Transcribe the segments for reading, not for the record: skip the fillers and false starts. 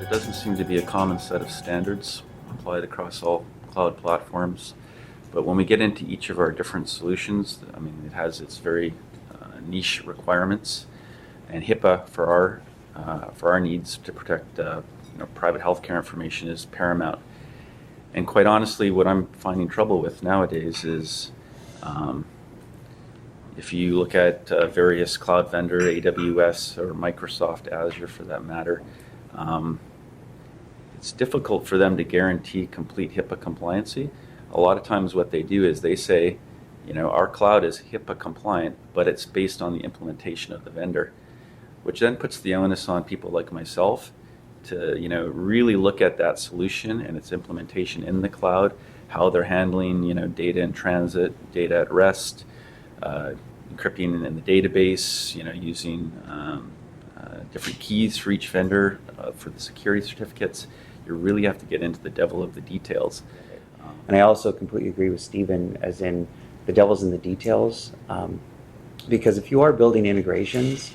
There doesn't seem to be a common set of standards applied across all cloud platforms. But when we get into each of our different solutions, I mean, it has its very niche requirements, and HIPAA for our needs to protect private healthcare information is paramount. And quite honestly, what I'm finding trouble with nowadays is if you look at various cloud vendor, AWS or Microsoft Azure for that matter, it's difficult for them to guarantee complete HIPAA compliancy. A lot of times what they do is they say, our cloud is HIPAA compliant, but it's based on the implementation of the vendor, which then puts the onus on people like myself to really look at that solution and its implementation in the cloud, how they're handling data in transit, data at rest, encrypting in the database, using different keys for each vendor for the security certificates. You really have to get into the devil of the details. And I also completely agree with Stephen, as in the devil's in the details, because if you are building integrations,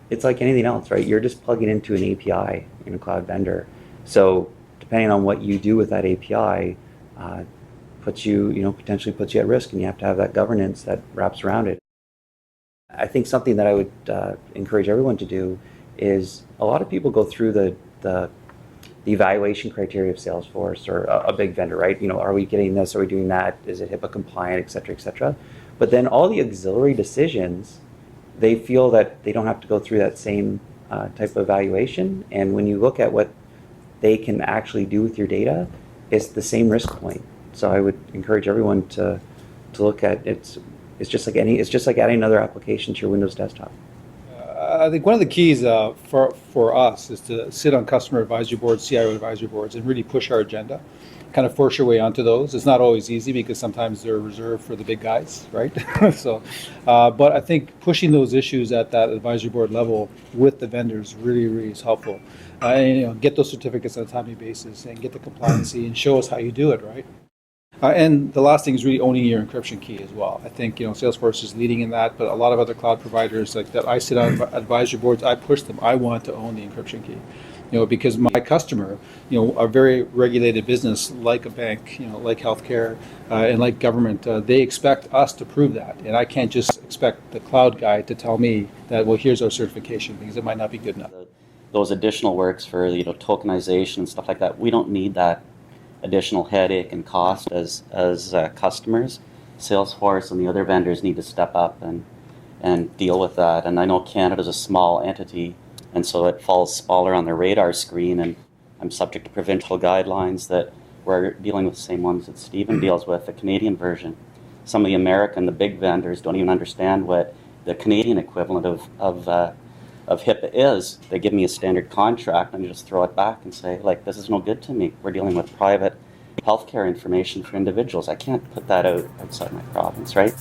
it's like anything else, right? You're just plugging into an API in a cloud vendor. So depending on what you do with that API, potentially puts you at risk, and you have to have that governance that wraps around it. I think something that I would encourage everyone to do is, a lot of people go through the evaluation criteria of Salesforce or a big vendor, right? Are we getting this? Are we doing that? Is it HIPAA compliant, et cetera, et cetera? But then all the auxiliary decisions, they feel that they don't have to go through that same type of evaluation. And when you look at what they can actually do with your data, it's the same risk point. So I would encourage everyone to look at it. It's just like adding another application to your Windows desktop. I think one of the keys for us is to sit on customer advisory boards, CIO advisory boards, and really push our agenda, kind of force your way onto those. It's not always easy because sometimes they're reserved for the big guys, right? But I think pushing those issues at that advisory board level with the vendors really is helpful. And, get those certificates on a timely basis and get the compliancy and show us how you do it, right? And the last thing is really owning your encryption key as well. I think Salesforce is leading in that, but a lot of other cloud providers like that, I sit on advisory boards, I push them. I want to own the encryption key, because my customer, a very regulated business like a bank, like healthcare and like government, they expect us to prove that, and I can't just expect the cloud guy to tell me that, well, here's our certification, because it might not be good enough. Those additional works for tokenization and stuff like that, we don't need that additional headache and cost as customers. Salesforce and the other vendors need to step up and deal with that. And I know Canada's a small entity, and so it falls smaller on their radar screen, and I'm subject to provincial guidelines that we're dealing with the same ones that Stephen deals with, the Canadian version. Some of the big vendors don't even understand what the Canadian equivalent of HIPAA is. They give me a standard contract and I just throw it back and say, this is no good to me. We're dealing with private healthcare information for individuals. I can't put that out outside my province, right?